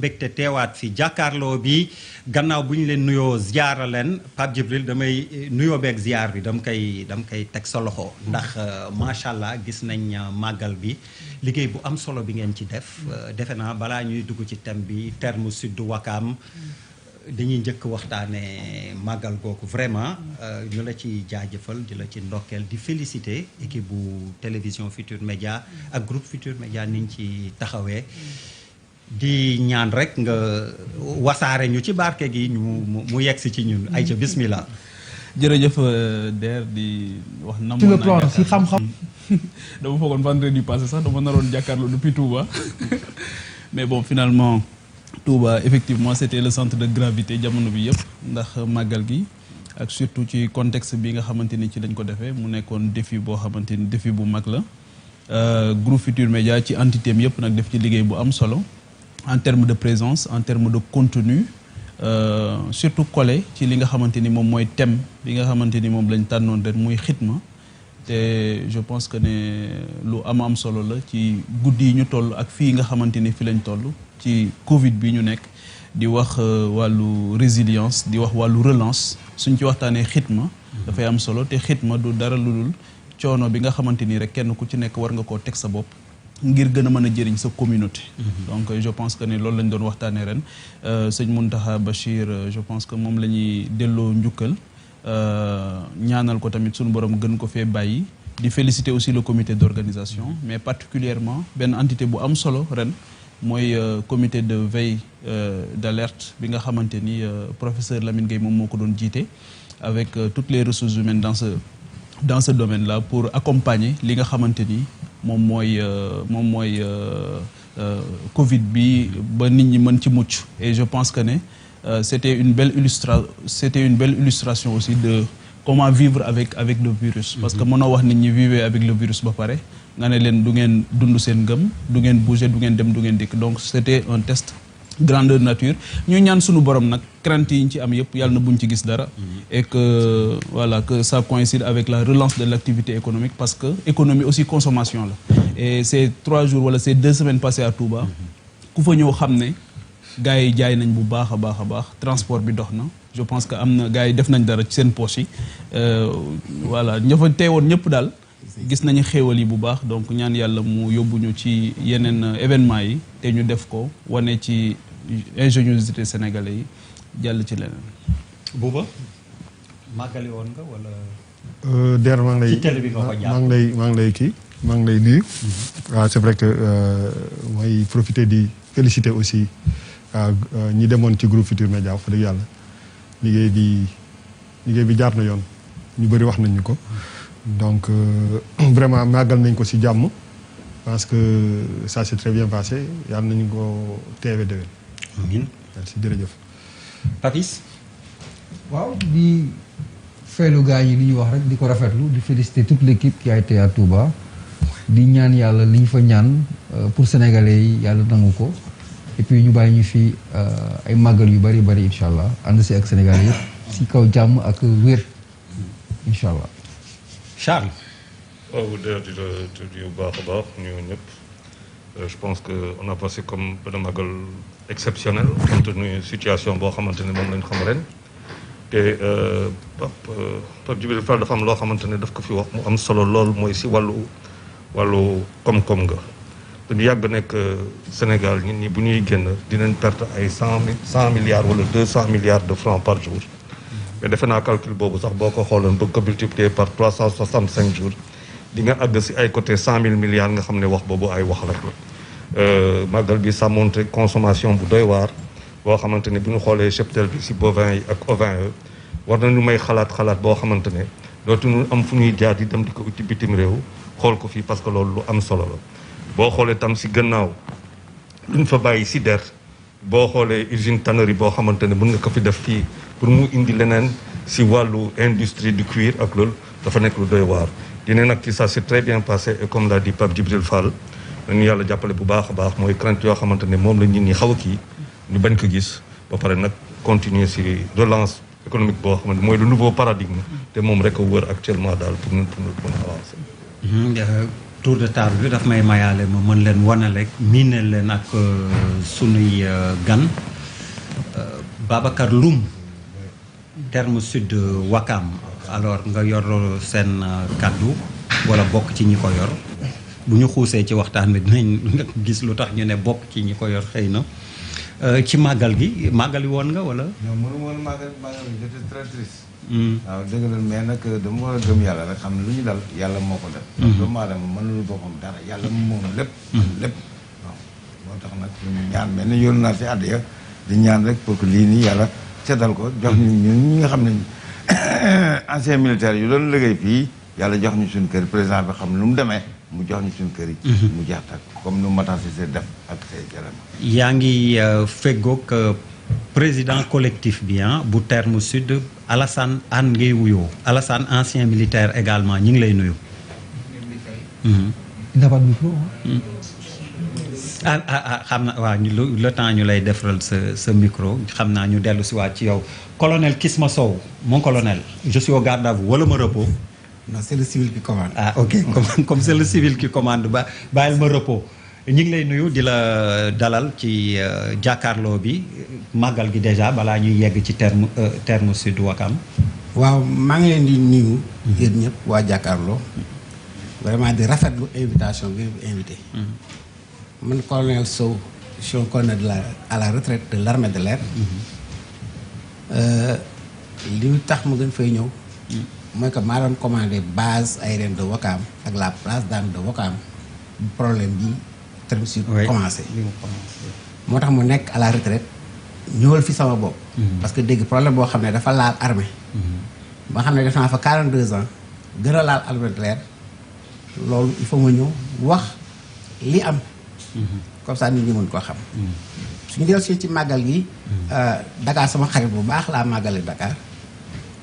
mbégte teewaat fi jàkkaarloo bi gannaaw bu ñu leen nuyoo ziyaara leen Pape Djibril damay nuyoo beeg ziyaar bi dam koy teg sa loxo ndax macha allah gis nañ màggal bi liggéey bu am solo bi ngeen ci def defe naa balaa ñuy dugg ci thème bi terme sud Wakaam dañuy njëkk waxtaanee màggal googu vraiment ñu la ci jaajëfal di la ci ndokkeel di féliciter équipe bu télévision Futur Média ak groupe Futur Média niñ ci taxawee di ñaan rek nga wasaare ñu ci barke gi ñu mu yegsi ci ñun ay ca bismillah. jërëjëf Der di wax namoon sur le plan si xam-xam. dama foogoon vendredi passé sax dama naroon jàkkaarloo depuis Touba mais bon finalement Touba effectivement c'était le centre de gravité jamono bi yëpp ndax màggal gi ak surtout ci contexte bi nga xamante ni ci lañ ko defee mu nekkoon défi boo xamante ni défi bu mag la groupe Futur Média ci entité am yëpp nag def ci liggéey bu am solo. En termes de présence en termes de contenu surtout collé ci li nga xamante ni moom mooy thème bi nga xamante ni moom lañ tànnoon ren muy xitma te je pense que ne lu am solo la ci guddi yi ñu toll ak fii nga xamante ni fi lañ toll ci Covid bi ñu nekk di wax wàllu résilience di wax wàllu relance suñ ci waxtaanee xitma dafay am solo te xitma du dara lu dul coono bi nga xamante ni rek kenn ku ci nekk war nga koo teg sa bopp ngir gën a mën a jëriñ sa communauté. Donc je pense que ne loolu lañ doon waxtaanee ren sëñ Mountakha Bachir je pense que moom la ñuy delloo njukkal ñaanal ko tamit suñu borom gën ko fee bàyyi di féliciter aussi le comité d'organisation mais particulièrement benn entité bu am solo ren mooy comité de veille d'alerte bi nga xamante ni professeur Lamine Gueye moom moo ko doon jiite avec toutes les ressources humaines dans ce domaine-là pour accompagner li nga xamante ni moom mooy Covid bi ba nit ñi mën ci mucc et je pense que ne c'était une belle illustration aussi de comment vivre avec le virus. Parce que mënoo wax nit ñi vivre avec le virus ba pare nga ne leen du ngeen dund seen ngëm du ngeen bouger du ngeen dem du ngeen dikk donc c'était un test grandeur nature ñu ñaan suñu borom nag crainte yi ñu ci am yëpp yàlla na buñ ci gis dara et que voilà que ça coïncide avec la relance de l'activité économique parce que économie aussi consommation la et ces 3 jours wala ces 2 semaines passées à Touba ku fa ñëw xam ne gars yi jaay nañ bu baax a baax transport bi dox na je pense que am na gars yi def nañ dara ci seen poche yi voilà ña fa teewoon ñëpp daal gis nañu xéewal yi bu baax donc ñaan yàlla mu yóbbuñu ci yeneen événement yi te ñu def ko wane ci ingéniosité sénégalais yi jàll ci leneen. Bouba màggali woon nga wala. Der maa ngi lay ci télé bi nga ko jàpp maa ngi lay nuyu. waaw c'est vrai que mooy profiter di féliciter aussi ñi demoon ci groupe Futur Média wax dëgg yàlla liggéey bi jaar na yoon ñu bëri wax nañ ñu ko. donc vraiment màggal nañ ko ci jàmm parce que ça s'est très bien passé yàlla nañu ko teewe déwén. amiin merci jërëjëf. Papis. waaw di feelu gaa yi li ñu wax rek di ko rafetlu di féliciter toute l'équipe qui a été à Touba di ñaan yàlla li ñu fa ñaan pour sénégalais yi yàlla nangu ko et puis ñu bàyyi ñu fi ay màggal yu bari incha allah ànd si ak sénégalais yëpp si kaw jàmm ak wér incha allah. Charles. waaw Der di la di bu baax a baax ñu ñëpp je pense que on a passé comme benn màggal exceptionnel compte tenu situation boo xamante ne moom lañ xam ren te Pape Djibril Fall dafa am loo xamante ne daf ko fi wax mu am solo lool mooy si wàllu koom-koom nga dañu yàgg nekk Sénégal nit ñi bu ñuy génn dinañ perte ay 100 milliards wala 200 milliards de francs par jour mais defe naa calcul boobu sax boo ko xooloon bëgg ko multiplier par 365 jours di nga àgg si ay côté 100 000 milliards nga xam ne wax boobu ay wax rek la màggal bi ça montre consommation bu doy waar boo xamante ne bu ñu xoolee cheptel bi si bovin yi ak ovin yi war nañu may xalaat boo xamante ne dootuñu am fu ñuy jaar di dem di ko uti bitim réew xool ko fii parce que loolu lu am solo la boo xoolee tam si gannaaw luñ fa bàyyi si der boo xoolee usine tannerie boo xamante ne mën nga ko fi def fii pour mu indi leneen si wàllu industrie du cuir ak loolu dafa nekk lu doy waar dine nag ci ça c'est très bien passé et comme l'a dit Pape Djibril Fall nañu yàlla jàppale bu baax a baax mooy crainte yoo xamante ne moom la nit ñi xaw a kii ñu bañ ko gis ba pare nag continuer si relance économique boo xamante mooy le nouveau paradigme te moom rek a wër actuellement daal pour ñu mën a avancer. tour de table bi daf may mayaale ma mën leen wanale miineel leen ak sunuy gan Babacar Loum terme sud Wakam alors nga yor seen kaddu wala bokk ci ñi ko yor bu ñu xuusee ci waxtaan bi dinañ gis lu tax ñu ne bokk ci ñi ko yor xëy na ci màggal gi màggali woon nga wala. non mënu woon màggal j'étais très triste. waaw dëgg la mais nag dama war a gëm yàlla rek xam ne lu ñu dal yàlla moo ko def. doomu aadama mënul boppam dara yàlla moom lépp. lépp waaw moo tax nag ñu ñaan mel ni yoon naa si àddiya di ñaan rek pour que lii nii yàlla seddal ko jox ñu ñun ñi nga xam ne ancien militaire yu doon liggéey fii yàlla jox ñu suñu kër président bi xam lu mu demee mu jox ñu suñu kër yi. mu jeex tak comme nu Matar Cissé def ak say jërëm. yaa ngi feggoog président collectif bi bu terme sud Alassane Hann ngay wuyoo Alassane ancien militaire également ñi ngi lay nuyu. il n'a pas de micro. xam na waaw le temps ñu lay defaral sa micro xam naa ñu dellu si waat ci yow colonel Kisma Sow mon colonel je suis au garde à vous wala ma repos. non c'est le civil qui commande. ah ok comme c'est le civil qui commande bàyyil ma repos ñu ngi lay nuyu di la dalal ci jàkkaarloo bi màggal gi déjà balaa ñuy yegg ci terme sud Wakam. waaw maa ngi leen di nuyu. yéen ñëpp waa jàkkaarloo. vraiment di rafetlu invitation bi invité. man colonel Sow je suis un colonel à la retraite de l'armée de l'air. li tax ma gën fay ñëw. mooy que maa doon commandé base aérienne de Wakam ak la place d'armes de Wakam problème bi terme sud commencé. moo tax mu nekk à la retraite ñëwal fi sama bopp. parce que dégg problème boo xam ne dafa laal armée. ba xam ne def naa fa 42 ans gën a laal armée de l'air loolu il faut ma ñëw wax li am. comme ça nit ñi mën koo xam. suñu del ci màggal gi. Dakar sama xarit bu baax laa màggale Dakar.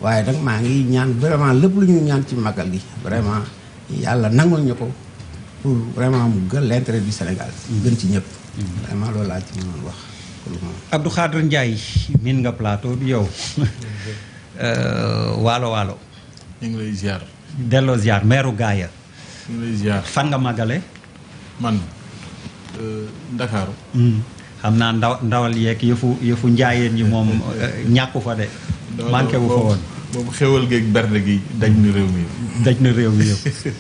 waaye nag maa ngi ñaan vraiment lépp lu ñu ñaan ci màggal gi vraiment yàlla nangul ñu ko pour vraiment mu gën l'intérêt du Sénégal. gën ci ñëpp. vraiment loolu laa ci mënoon wax. Abdou Khadre Ndiaye miin nga plateau bi yow waalo waalo. ñu ngi lay ziar. delloo ziar meeru gaaya. ñu ngi lay ziar. fan nga màggale. man Ndakaaru. xam naa ndawal yeeg yëfu njaayeen ñi moom ñàkku fa de. manqué wu fa woon boobu xéwal geeg berde gi daj na réew mi yëpp. daj na réew mi yëpp.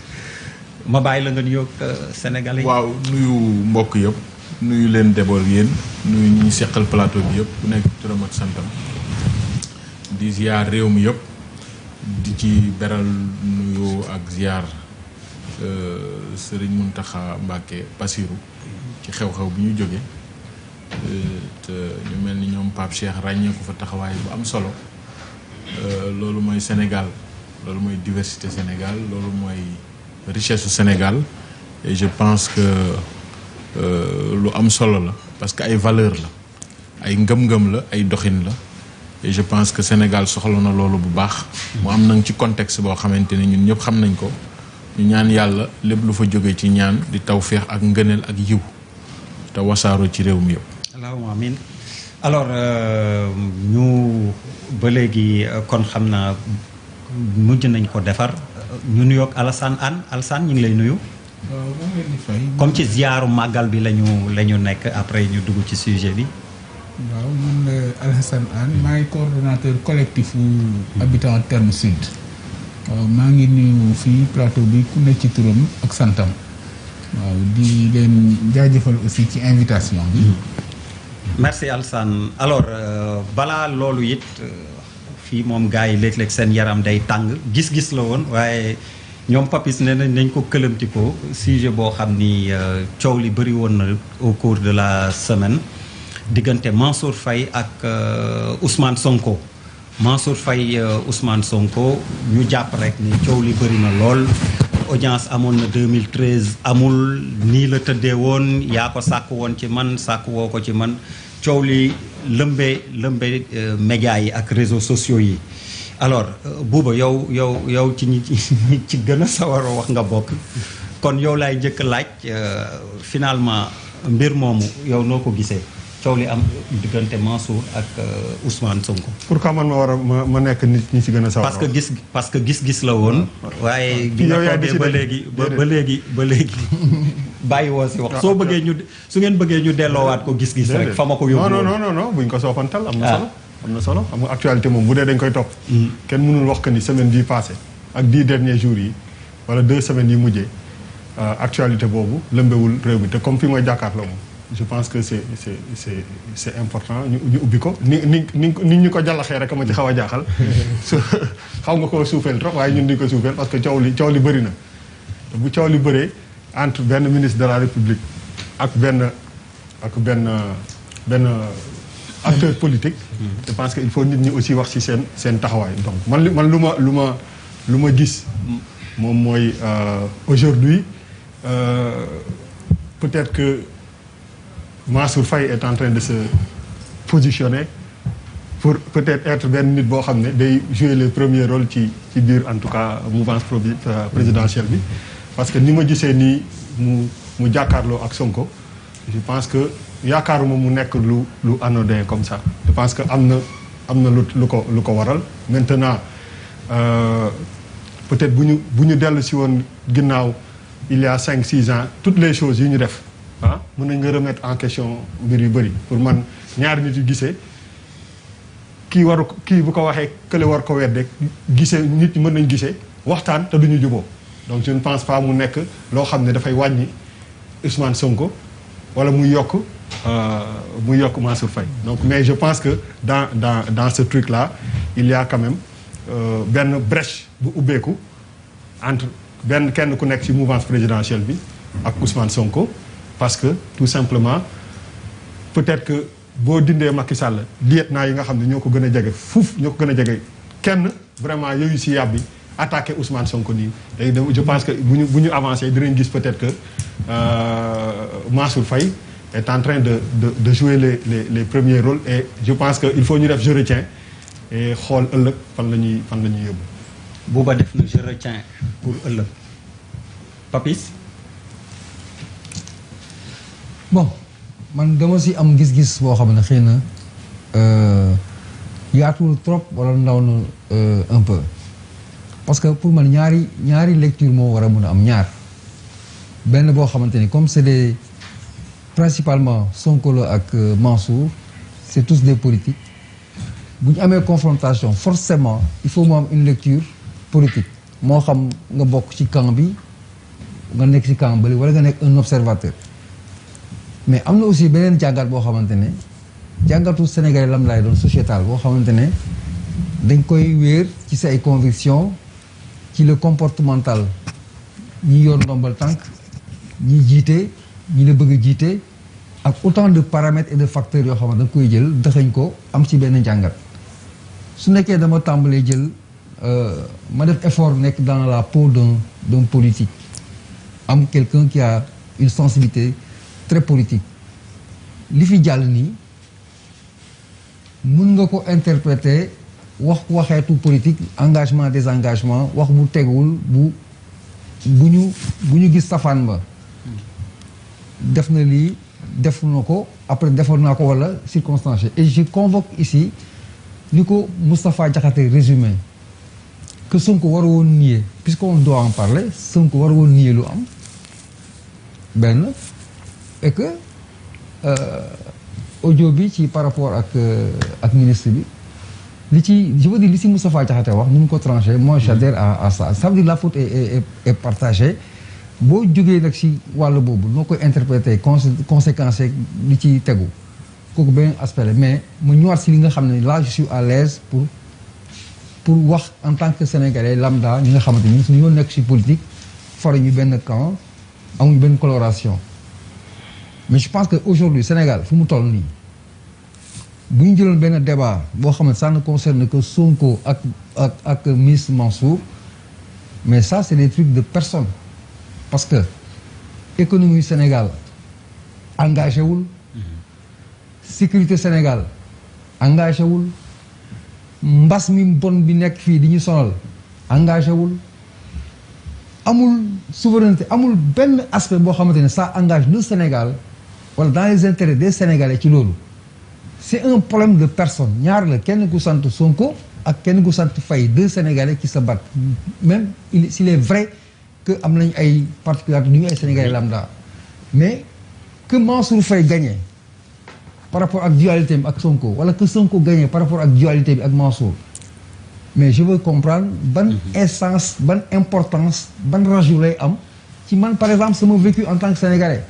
ma bàyyi la nga nuyoog Sénégalais yi. waaw nuyu mbokk yëpp. nuyu leen d'abord yéen nuyu ñi seqal plateau bi yëpp ku nekk turam ak santam. di ziar réew mi yëpp. di ci beral nuyu ak ziar Serigne Mountakha Mbacké Bassirou ci xew-xew bi ñu jógee. te ñu mel ni ñoom Pape Cheikh ràññee ko fa taxawaay bu am solo. loolu mooy Sénégal loolu mooy diversité Sénégal loolu mooy richesse su Sénégal et je pense que lu am solo la parce que ay valeur la ay ngëm-ngëm la ay doxin la et je pense que Sénégal soxla na loolu bu baax mu am nag ci contexte boo xamante ne ñun ñëpp xam nañ ko ñu ñaan yàlla lépp lu fa jógee ci ñaan di tawféex ak ngëneel ak yiw te wasaaroo ci réew mi yëpp. allahumma amin alors ñu ba léegi kon xam naa mujj nañ ko defar ñu nuyoog Alassane Hann Alassane ñu ngi lay nuyu. waaw maa ngi leen di fay. comme ci ziyaaru màggal bi la ñu nekk après ñu dugg ci sujet bi. waaw man Alassane Hann maa ngi coordonnateur collectif habitant terme sud. waaw maa ngi nuyu fii plateau bi ku ne ci turam ak santam. waaw di leen jaajëfal aussi ci invitation bi. merci Alassane alors balaa loolu it fii moom gars yi léeg-léeg seen yaram day tàng gis-gis la woon waaye ñoom papis ne nañ ko këlamtikoo sujet boo xam ni coow li bëri woon na au cours de la semaine diggante Mansour Faye ak Ousmane Sonko Mansour Faye Ousmane Sonko ñu jàpp rek ni coow li bëri na lool audience amoon na 2013 amul nii la tëddee woon yaa ko sàkk woon ci man sàkk woo ko ci man coow li lëmbee médias yi ak réseaux sociaux yi alors Bouba yow ci ñi ci gën a sawar a wax nga bokk kon yow laay njëkk laaj finalement mbir moomu yow noo ko gisee coow li am diggante Mansour ak Ousmane Sonko. pourquoi man ma war a ma nekk nit ñi ci gën a sawar. parce que gis-gis la woon. waaye bi nga toogee ba léegi bàyyi woo si wax. su ngeen bëggee ñu delloowaat ko gis-gis rek. fa ma ko yóbbu non buñ ko soofantal am na solo. am na solo xam nga actualité moom bu dee dañ koy topp. kenn mënul wax que ni semaine bii passée ak 10 derniers jours yi wala 2 semaines yi mujjee actualité boobu lëmbewul réew mi te comme fi mooy jàkkaarloo moom. je pense que c'est important ñu ubbi ko ni ñu ko jàllaxee rek ma ci xaw a jaaxal xaw nga koo suufeel trop waaye ñun duñ ko suufeel parce que coow li bëri na te bu coow li bëree entre benn ministre de la République ak benn acteur politique. je pense que il faut nit ñi aussi wax ci seen taxawaay donc man lu ma gis moom mooy aujourd'hui peut-être que Mansour Faye est en train de se positionner pour peut-être être benn nit boo xam ne day jouer le premier rôle ci biir en tout cas mouvance présidentielle bi parce que ni ma gisee nii mu jàkkaarloo ak Sonko je pense que yaakaaruma mu nekk lu anodin comme ça je pense que am na lu ko waral maintenant peut-être bu ñu dellu si woon ginnaaw il y a 5-6 ans toutes les choses yi ñu def mën nañ nga remettre en question mbir yu bëri pour man ñaari nit yu gisee kii bu ko waxee kële war ko wedde gisee nit ñi mën nañ gisee waxtaan te duñu juboo donc je ne pense pas mu nekk loo xam ne dafay wàññi Ousmane Sonko wala muy yokk Mansour Faye donc mais je pense que dans ce truc là il y a quand même benn brèche bu ubbeeku entre kenn ku nekk ci mouvance présidentielle bi ak Ousmane Sonko parce que tout simplement peut-être que boo dindee Macky Sall lieutenant yi nga xam ne ñoo ko gën a jege ñoo ko gën a jege kenn vraiment yooyu ci yàbbi attaqué Ousmane Sonko nii je pense que bu ñu avancé dinañ gis peut-être que Mansour Faye est en train de jouer les premiers rôles et je pense que il faut ñu def je retiens et xool ëllëg fan la ñuy yóbbu. Bouba def na je retiens pour ëllëg Papis. bon man dama si am gis-gis boo xam ne xëy na yaatuwul trop wala ndaw na un peu parce que pour man ñaari lecture moo war a mun a am ñaar benn boo xamante ni comme c'est des principalement Sonko la ak Mansour c'est tous des politiques bu ñu amee confrontation forcément il faut mu am une lecture politique moo xam nga bokk ci camp bi nga nekk ci camp bali wala nga nekk un observateur mais am na aussi beneen jàngat boo xamante ne jàngatu Sénégalais lam laay doon sociétal boo xamante ne dañ koy wéer ci say convictions ci le comportemental ñi yor ndombal tànk ñi jiite ñi la bëgg a jiite ak autant de paramètres et de facteurs yoo xam ne da nga koy jël dëxañ ko am ci benn jàngat su nekkee dama tàmbalee jël ma def effort nekk dans la peau d'un politique am quelqu'un qui a une sensibilité très politique li fi jàll nii mën nga ko interpréter waxeetu politique engagement désengagement wax bu teguwul bu ñu gis safaan ba def na lii def na ko après defoon naa ko wala circonstance et je convoque ici ni ko Moustapha Diakhaté résumé que Sonko war woon nier puisqu'on doit en parler Sonko war woon nier lu am benn et que audio bi ci par rapport ak ministre bi li ci je veux dire li ci Moustapha Diakhaté wax nu mu ko tranché moi j'adhère à ça ça veut dire la faute est partagée boo jógee nag ci wàll boobu noo koy interpréter conséquences li ci tegu kooku benn aspect la mais mu ñëwaat ci li nga xam ne là je suis à l'aise pour wax en tant que sénégalais lambda ñi nga xamante ni suñu yoon nekk ci politique faru ñu benn camp amuñu benn coloration mais je pense que aujourd'hui Sénégal fu mu toll nii bu ñu jëloon benn débat boo xam ne ça ne concerne que Sonko ak ministre Mansour mais ça c'est des trucs de personne parce que économie Sénégal engagé wul sécurité Sénégal engagé wul mbas mi bon bi nekk fii di ñu sonal engagé wul amul souveraineté amul benn aspect boo xamante ne ça engage le Sénégal wala dans les intérêts des Sénégalais ci loolu c'est un problème de personne ñaar la kenn ku sant Sonko ak kenn ku sant Faye 2 Sénégalais qui se battent même s'il est vrai que am nañ ay particularités du ñu ay Sénégalais lambda mais que Mansour Faye gagné par rapport ak dualité bi ak Sonko wala que Sonko gagné par rapport ak dualité bi ak Mansour mais je veux comprendre ban essence ban importance ban rajout lay am ci man par exemple sama vécu en tant que Sénégalais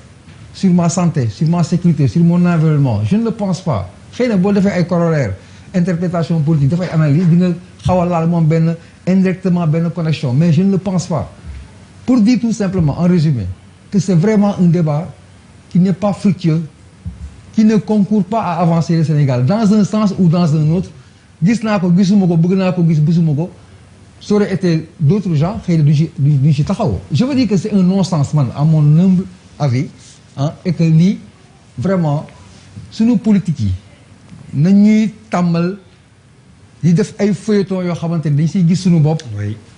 sur ma santé sur ma sécurité sur mon environnement je ne le pense pas xëy na boo defee ay corollaire interprétation politique dafay analyse di nga xaw a laal moom benn indirectement benn connexion mais je ne le pense pas pour dire tout simplement en résumé que c'est vraiment un débat qui n'est pas fructueux qui ne concourt pas à avancer le Sénégal dans un sens ou dans un autre gis naa ko gisuma ko bëgg naa ko gis gisuma ko ça aurait été d'autres gens xëy na duñ ci taxaw je veux dire que c'est un non-sens man à mon humble avis et que lii vraiment suñu politique yi nañuy tàmmal di def ay feuilleton yoo xamante ni dañ siy gis suñu bopp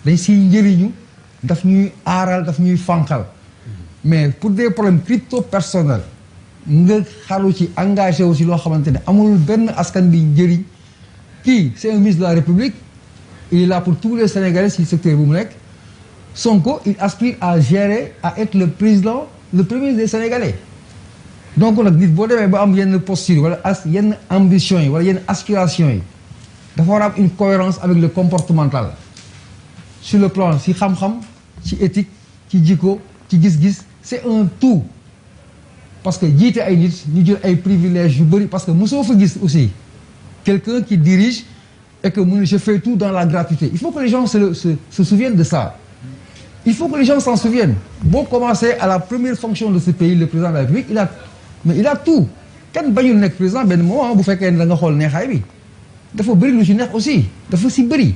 dañ siy njëriñu daf ñuy aaral daf ñuy fànqal mais pour des problèmes crypto personnels nga xaru ci engagé aussi loo xamante ne amul benn askan bi njëriñ kii c'est un ministre de la République il est là pour tous les Sénégalais si secteur bu mu nekk Sonko il aspire à gérer à être le président le premier des Sénégalais donc nag nit boo demee ba am yenn posture wala yenn ambition yi wala yenn aspiration yi dafa war a am une cohérence avec le comportemental sur le plan ci xam-xam ci éthique ci jikko ci gis-gis c'est un tout parce que jiite ay nit ñu jël ay privilèges yu bëri parce que mosoo fa gis aussi quelqu'un qui dirige et que mu ne je fais tout dans la gratuité il faut que les gens se souviennent de ça il faut que les gens s'en souviennent boo commencé à la première fonction de ce pays le président de la République il a tout kenn bañul nekk président benn moment bu fekkee ne da nga xool neexaay bi dafa bëri lu ci neex aussi dafa si bëri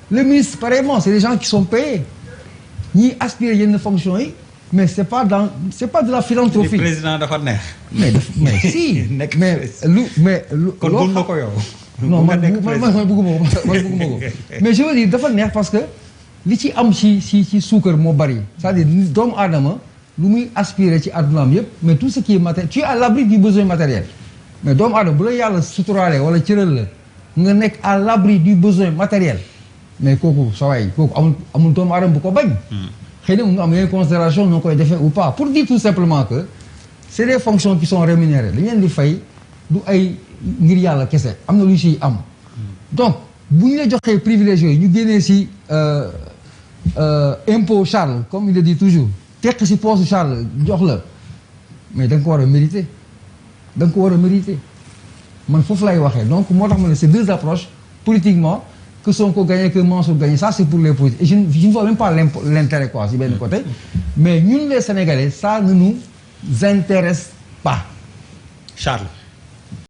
le ministre pareillement c'est des gens qui sont payés ñiy aspirer yenn fonctions yi mais c'est pas de la philanthropie. président dafa neex. mais si mais lu kon bëgg nga ko yow. non man bëgguma ko mais je veux dire dafa neex parce que li ci am ci suukar moo bari c'est-à-dire doomu aadama lu muy aspirer ci àddunaam yëpp mais tout ce qui est matériel tu es à l'abri du besoin matériel mais doomu aadama bu la yàlla suturaale wala cëral la nga nekk à l'abri du besoin matériel mais kooku sawaay kooku amul doomu aadama bu ko bañ xëy na mu nga am yeneen considération noo koy defee ou pas pour dire tout simplement que c'est des fonctions qui sont rémunérées dañ leen di fay du ay ngir yàlla kese am na lu siy am donc bu ñu la joxee privilèges yooyu ñu génnee si impôt Charles comme il le dit toujours tekk si poche Charles jox la mais da nga ko war a mériter man foofu lay waxee donc moo tax ma ne c'est deux approches politiquement que Sonko gagné que Mansour gagné ça c'est pour les politiques et je ne vois même pas l'intérêt quoi si benn côté mais ñun les Sénégalais ça ne nous intéresse pas Charles